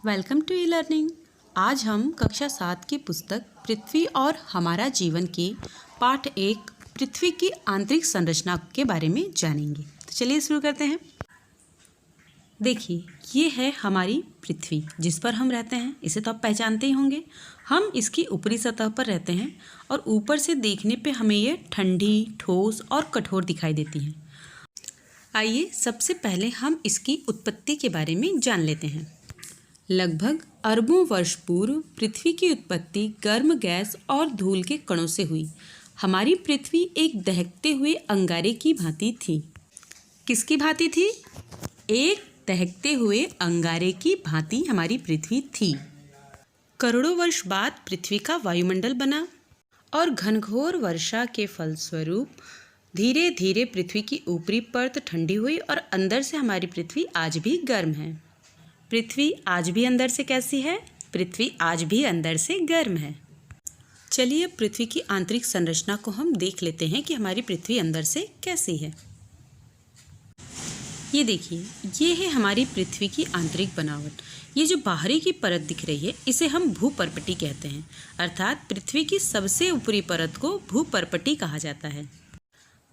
Welcome to e learning. आज हम कक्षा 7 की पुस्तक पृथ्वी और हमारा जीवन की पाठ 1 पृथ्वी की आंतरिक संरचना के बारे में जानेंगे। तो चलिए शुरू करते हैं। देखिए, ये है हमारी पृथ्वी जिस पर हम रहते हैं। इसे तो आप पहचानते ही होंगे। हम इसकी ऊपरी सतह पर रहते हैं और ऊपर से देखने पे हमें ये ठंडी, ठोस और कठोर दिखाई देती है। आइए सबसे पहले हम इसकी उत्पत्ति के बारे में जान लेते हैं। लगभग अरबों वर्ष पूर्व पृथ्वी की उत्पत्ति गर्म गैस और धूल के कणों से हुई। हमारी पृथ्वी एक दहकते हुए अंगारे की भांति थी। किसकी भांति थी? एक दहकते हुए अंगारे की भांति हमारी पृथ्वी थी। करोड़ों वर्ष बाद पृथ्वी का वायुमंडल बना और घनघोर वर्षा के फलस्वरूप धीरे धीरे पृथ्वी की ऊपरी परत ठंडी हुई और अंदर से हमारी पृथ्वी आज भी गर्म है। पृथ्वी आज भी अंदर से कैसी है? पृथ्वी आज भी अंदर से गर्म है। चलिए पृथ्वी की आंतरिक संरचना को हम देख लेते हैं कि हमारी पृथ्वी अंदर से कैसी है। ये देखिए, ये है हमारी पृथ्वी की आंतरिक बनावट। ये जो बाहरी की परत दिख रही है इसे हम भूपर्पटी कहते हैं, अर्थात पृथ्वी की सबसे ऊपरी परत को भूपर्पटी कहा जाता है।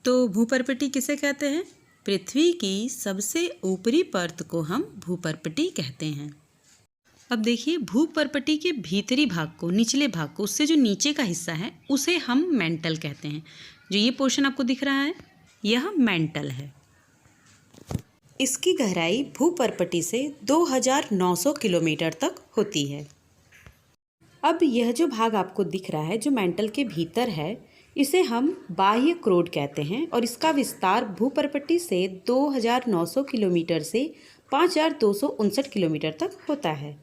तो भूपर्पटी किसे कहते हैं? पृथ्वी की सबसे ऊपरी परत को हम भूपर्पटी कहते हैं। अब देखिए, भूपर्पटी के भीतरी भाग को, निचले भाग को, उससे जो नीचे का हिस्सा है उसे हम मेंटल कहते हैं। जो ये पोर्शन आपको दिख रहा है यह मेंटल है। इसकी गहराई भूपर्पटी से 2900 किलोमीटर तक होती है। अब यह जो भाग आपको दिख रहा है जो मेंटल के भीतर है इसे हम बाह्य क्रोड कहते हैं और इसका विस्तार भूपर्पटी से 2900 किलोमीटर से 5259 किलोमीटर तक होता है।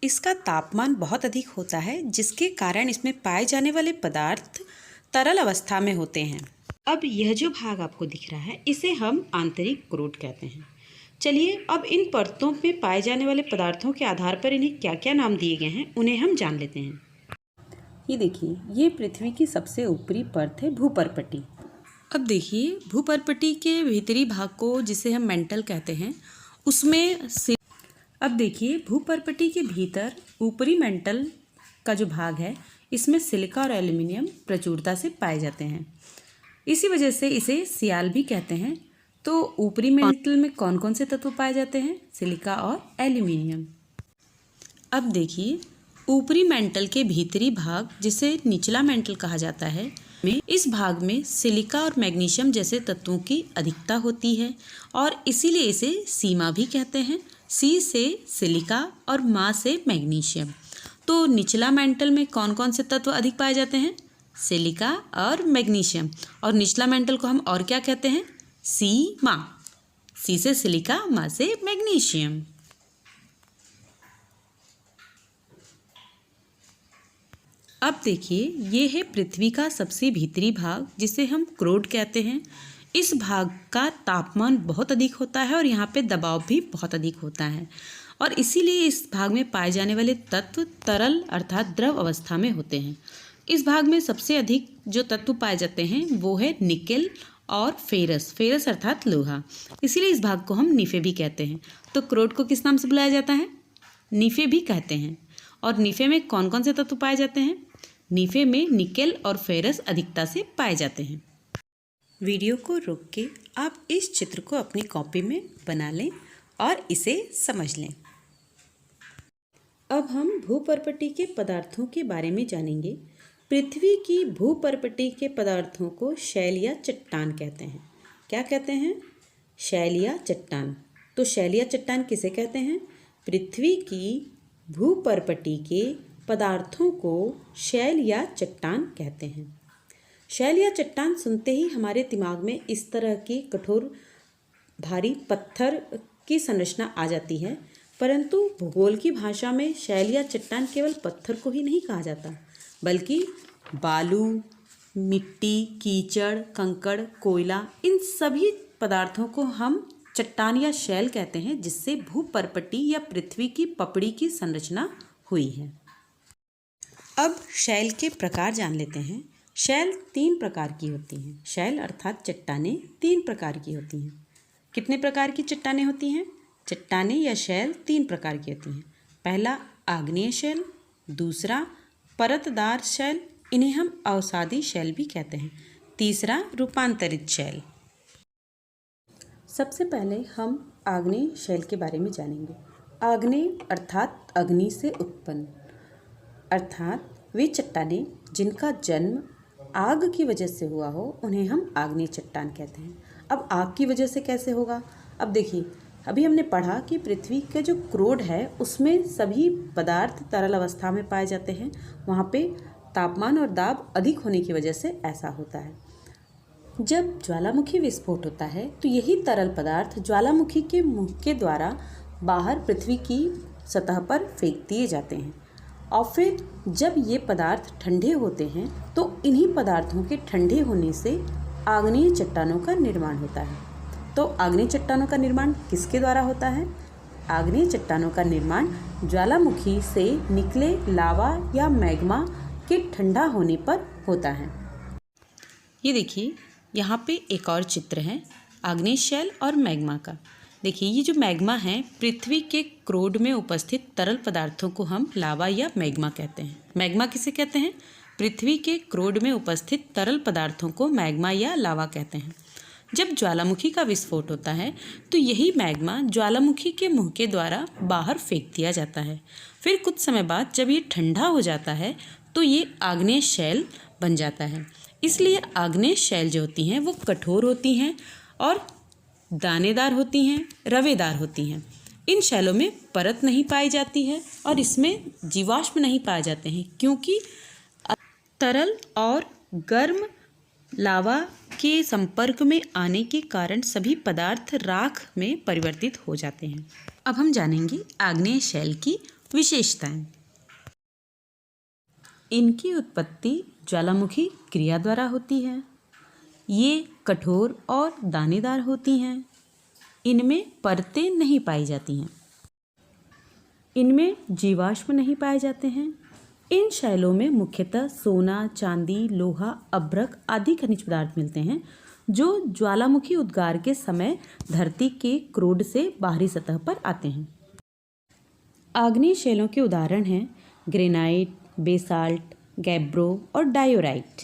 इसका तापमान बहुत अधिक होता है जिसके कारण इसमें पाए जाने वाले पदार्थ तरल अवस्था में होते हैं। अब यह जो भाग आपको दिख रहा है इसे हम आंतरिक क्रोड कहते हैं। चलिए अब इन परतों में पाए जाने वाले पदार्थों के आधार पर इन्हें क्या क्या नाम दिए गए हैं उन्हें हम जान लेते हैं। ये देखिए, ये पृथ्वी की सबसे ऊपरी परत है भूपर्पटी। अब देखिए, भूपर्पटी के भीतरी भाग को जिसे हम मेंटल कहते हैं उसमें अब देखिए, भूपर्पटी के भीतर ऊपरी मेंटल का जो भाग है इसमें सिलिका और एल्युमिनियम प्रचुरता से पाए जाते हैं। इसी वजह से इसे सियाल भी कहते हैं। तो ऊपरी मेंटल में कौन कौन से तत्व पाए जाते हैं? सिलिका और एल्युमिनियम। अब देखिए, ऊपरी मेंटल के भीतरी भाग जिसे निचला मेंटल कहा जाता है में इस भाग में सिलिका और मैग्नीशियम जैसे तत्वों की अधिकता होती है और इसीलिए इसे सीमा भी कहते हैं। सी से सिलिका और मा से मैग्नीशियम। तो निचला मेंटल में कौन कौन से तत्व अधिक पाए जाते हैं? सिलिका और मैग्नीशियम। और निचला मेंटल को हम और क्या कहते हैं? सी मा। सी से सिलिका, मा से मैग्नीशियम। अब देखिए, ये है पृथ्वी का सबसे भीतरी भाग जिसे हम क्रोड कहते हैं। इस भाग का तापमान बहुत अधिक होता है और यहाँ पे दबाव भी बहुत अधिक होता है और इसीलिए इस भाग में पाए जाने वाले तत्व तरल अर्थात द्रव अवस्था में होते हैं। इस भाग में सबसे अधिक जो तत्व पाए जाते हैं वो है निकेल और फेरस। फेरस अर्थात लोहा। इसीलिए इस भाग को हम नीफे भी कहते हैं। तो क्रोड को किस नाम से बुलाया जाता है? नीफे भी कहते हैं। और नीफे में कौन कौन से तत्व पाए जाते हैं? नीफे में निकेल और फेरस अधिकता से पाए जाते हैं। वीडियो को रोक के आप इस चित्र को अपनी कॉपी में बना लें और इसे समझ लें। अब हम भूपर्पटी के पदार्थों के बारे में जानेंगे। पृथ्वी की भूपर्पटी के पदार्थों को शैल या चट्टान कहते हैं। क्या कहते हैं? शैल या चट्टान। तो शैल या चट्टान किसे कहते हैं? पृथ्वी की भूपर्पटी के पदार्थों को शैल या चट्टान कहते हैं। शैल या चट्टान सुनते ही हमारे दिमाग में इस तरह की कठोर भारी पत्थर की संरचना आ जाती है, परंतु भूगोल की भाषा में शैल या चट्टान केवल पत्थर को ही नहीं कहा जाता बल्कि बालू, मिट्टी, कीचड़, कंकड़, कोयला, इन सभी पदार्थों को हम चट्टान या शैल कहते हैं जिससे भूपर्पटी या पृथ्वी की पपड़ी की संरचना हुई है। अब शैल के प्रकार जान लेते हैं। शैल 3 प्रकार की होती हैं। शैल अर्थात चट्टानें 3 प्रकार की होती हैं। कितने प्रकार की चट्टानें होती हैं? चट्टानें या शैल 3 प्रकार की होती हैं। पहला आग्नेय शैल, दूसरा परतदार शैल, इन्हें हम अवसादी शैल भी कहते हैं। तीसरा रूपांतरित शैल। सबसे पहले हम आग्नेय शैल के बारे में जानेंगे। आग्नेय अर्थात अग्नि से उत्पन्न, अर्थात वे चट्टानें जिनका जन्म आग की वजह से हुआ हो उन्हें हम आग्नेय चट्टान कहते हैं। अब आग की वजह से कैसे होगा? अब देखिए, अभी हमने पढ़ा कि पृथ्वी का जो क्रोड है उसमें सभी पदार्थ तरल अवस्था में पाए जाते हैं। वहाँ पे तापमान और दाब अधिक होने की वजह से ऐसा होता है। जब ज्वालामुखी विस्फोट होता है तो यही तरल पदार्थ ज्वालामुखी के मुख के द्वारा बाहर पृथ्वी की सतह पर फेंक दिए जाते हैं और फिर जब ये पदार्थ ठंडे होते हैं तो इन्हीं पदार्थों के ठंडे होने से आग्नेय चट्टानों का निर्माण होता है। तो आग्नेय चट्टानों का निर्माण किसके द्वारा होता है? आग्नेय चट्टानों का निर्माण ज्वालामुखी से निकले लावा या मैग्मा के ठंडा होने पर होता है। ये देखिए, यहाँ पे एक और चित्र है आग्नेय शैल और मैग्मा का। देखिए, ये जो मैग्मा है पृथ्वी के क्रोड में उपस्थित तरल पदार्थों को हम लावा या मैग्मा कहते हैं। मैग्मा किसे कहते हैं? पृथ्वी के क्रोड में उपस्थित तरल पदार्थों को मैग्मा या लावा कहते हैं। जब ज्वालामुखी का विस्फोट होता है तो यही मैग्मा ज्वालामुखी के मुंह के द्वारा बाहर फेंक दिया जाता है। फिर कुछ समय बाद जब ये ठंडा हो जाता है तो ये आग्नेय शैल बन जाता है। इसलिए आग्नेय शैल जो होती हैं वो कठोर होती हैं और दानेदार होती हैं, रवेदार होती हैं। इन शैलों में परत नहीं पाई जाती है और इसमें जीवाश्म नहीं पाए जाते हैं क्योंकि तरल और गर्म लावा के संपर्क में आने के कारण सभी पदार्थ राख में परिवर्तित हो जाते हैं। अब हम जानेंगे आग्नेय शैल की विशेषताएं। इनकी उत्पत्ति ज्वालामुखी क्रिया द्वारा होती है। ये कठोर और दानेदार होती हैं। इनमें परतें नहीं पाई जाती हैं। इनमें जीवाश्म नहीं पाए जाते हैं। इन शैलों में मुख्यतः सोना, चांदी, लोहा, अभ्रक आदि खनिज पदार्थ मिलते हैं जो ज्वालामुखी उद्गार के समय धरती के क्रोड से बाहरी सतह पर आते हैं। आग्नेय शैलों के उदाहरण हैं ग्रेनाइट, बेसाल्ट, गैब्रो और डायोराइट।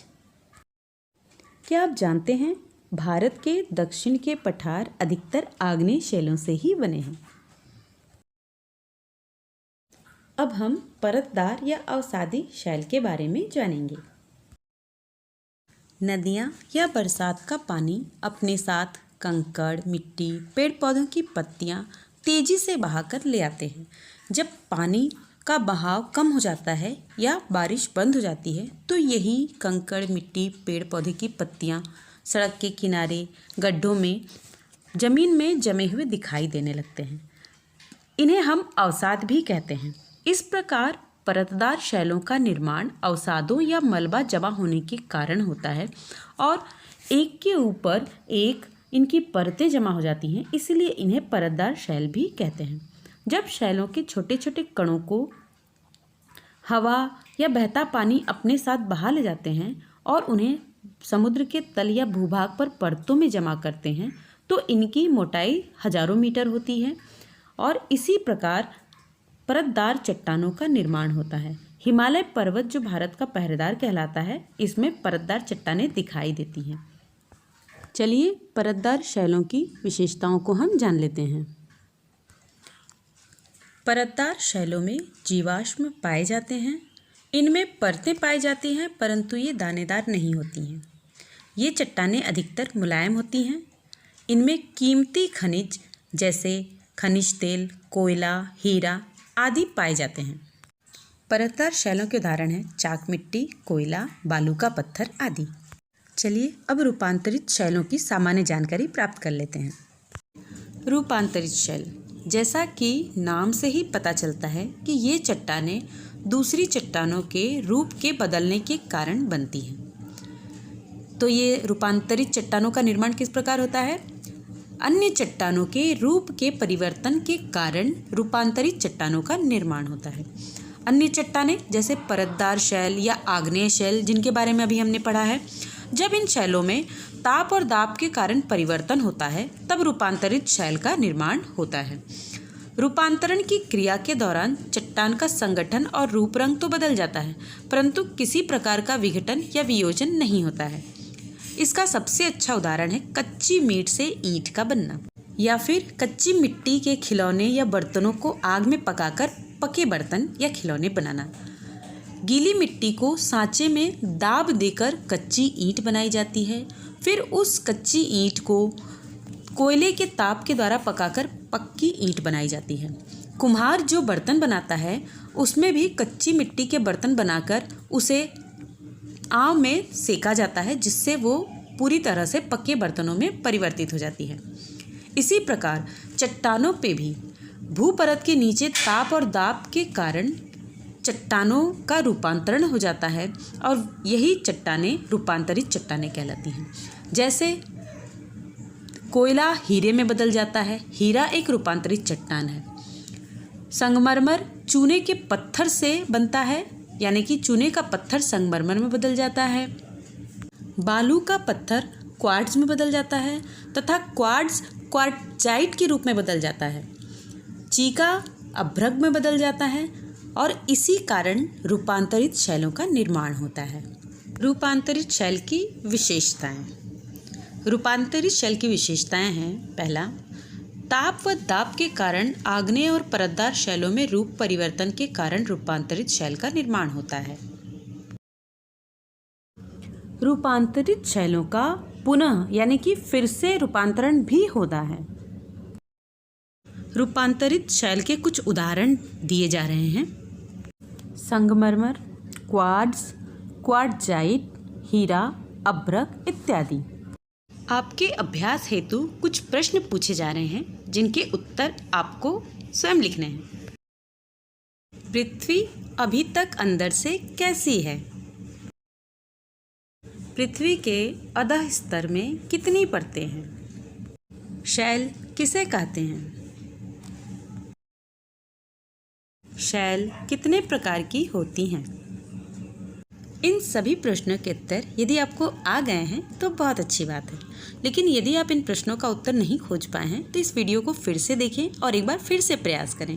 क्या आप जानते हैं भारत के दक्षिण के पठार अधिकतर आग्नेय शैलों से ही बने हैं। अब हम परतदार या अवसादी शैल के बारे में जानेंगे। नदियाँ या बरसात का पानी अपने साथ कंकड़, मिट्टी, पेड़ पौधों की पत्तियाँ तेजी से बहाकर ले आते हैं। जब पानी का बहाव कम हो जाता है या बारिश बंद हो जाती है तो यही कंकड़, मिट्टी, पेड़ पौधे की पत्तियाँ सड़क के किनारे, गड्ढों में, जमीन में जमे हुए दिखाई देने लगते हैं। इन्हें हम अवसाद भी कहते हैं। इस प्रकार परतदार शैलों का निर्माण अवसादों या मलबा जमा होने के कारण होता है और एक के ऊपर एक इनकी परतें जमा हो जाती हैं, इसलिए इन्हें परतदार शैल भी कहते हैं। जब शैलों के छोटे छोटे कणों को हवा या बहता पानी अपने साथ बहा ले जाते हैं और उन्हें समुद्र के तल या भूभाग पर परतों में जमा करते हैं तो इनकी मोटाई हजारों मीटर होती है और इसी प्रकार परतदार चट्टानों का निर्माण होता है। हिमालय पर्वत जो भारत का पहरेदार कहलाता है, इसमें परतदार चट्टानें दिखाई देती हैं। चलिए परतदार शैलों की विशेषताओं को हम जान लेते हैं। परतदार शैलों में जीवाश्म पाए जाते हैं। इनमें परतें पाई जाती हैं परंतु ये दानेदार नहीं होती हैं। ये चट्टानें अधिकतर मुलायम होती हैं। इनमें कीमती खनिज जैसे खनिज तेल, कोयला, हीरा आदि पाए जाते हैं। परतदार शैलों के उदाहरण हैं चाक मिट्टी, कोयला, बालू का पत्थर आदि। चलिए अब रूपांतरित शैलों की सामान्य जानकारी प्राप्त कर लेते हैं। रूपांतरित शैल, जैसा कि नाम से ही पता चलता है कि ये चट्टानें दूसरी चट्टानों के रूप के बदलने के कारण बनती हैं। तो ये रूपांतरित चट्टानों का निर्माण किस प्रकार होता है? अन्य चट्टानों के रूप के परिवर्तन के कारण रूपांतरित चट्टानों का निर्माण होता है। अन्य चट्टानें जैसे परतदार शैल या आग्नेय शैल जिनके बारे में अभी हमने पढ़ा है, जब इन शैलों में ताप और दाब के कारण परिवर्तन होता है तब रूपांतरित शैल का निर्माण होता है। रूपांतरण की क्रिया के दौरान चट्टान का संगठन और रूप रंग तो बदल जाता है, परंतु किसी प्रकार का विघटन या वियोजन नहीं होता है। इसका सबसे अच्छा उदाहरण है कच्ची मीट से ईंट का बनना, या फिर कच्ची मिट्टी के खिलौने या बर्तनों को आग में पकाकर पके बर्तन या खिलौने बनाना। गीली मिट्टी को सांचे में दाब देकर कच्ची ईंट बनाई जाती है, फिर उस कच्ची ईंट को कोयले के ताप के द्वारा पकाकर पक्की ईंट बनाई जाती है। कुम्हार जो बर्तन बनाता है उसमें भी कच्ची मिट्टी के बर्तन बनाकर उसे आग में सेका जाता है, जिससे वो पूरी तरह से पक्के बर्तनों में परिवर्तित हो जाती है। इसी प्रकार चट्टानों पे भी भूपरत के नीचे ताप और दाब के कारण चट्टानों का रूपांतरण हो जाता है और यही चट्टानें रूपांतरित चट्टानें कहलाती हैं। जैसे कोयला हीरे में बदल जाता है, हीरा एक रूपांतरित चट्टान है। संगमरमर चूने के पत्थर से बनता है, यानी कि चूने का पत्थर संगमरमर में बदल जाता है। बालू का पत्थर क्वार्ट्ज में बदल जाता है तथा क्वार्ट्ज क्वार्टजाइट के रूप में बदल जाता है। चीका अभ्रक में बदल जाता है और इसी कारण रूपांतरित शैलों का निर्माण होता है। रूपांतरित शैल की विशेषताएं। रूपांतरित शैल की विशेषताएं हैं: पहला, ताप व दाब के कारण आग्नेय और परतदार शैलों में रूप परिवर्तन के कारण रूपांतरित शैल का निर्माण होता है। रूपांतरित शैलों का पुनः यानी कि फिर से रूपांतरण भी होता है। रूपांतरित शैल के कुछ उदाहरण दिए जा रहे हैं: संगमरमर, क्वार्ट्ज, क्वार्टजाइट, हीरा, अभ्रक इत्यादि। आपके अभ्यास हेतु कुछ प्रश्न पूछे जा रहे हैं, जिनके उत्तर आपको स्वयं लिखने हैं। पृथ्वी अभी तक अंदर से कैसी है? पृथ्वी के अधः स्तर में कितनी परतें हैं? शैल किसे कहते हैं? शैल कितने प्रकार की होती हैं? इन सभी प्रश्नों के उत्तर यदि आपको आ गए हैं तो बहुत अच्छी बात है, लेकिन यदि आप इन प्रश्नों का उत्तर नहीं खोज पाए हैं तो इस वीडियो को फिर से देखें और एक बार फिर से प्रयास करें।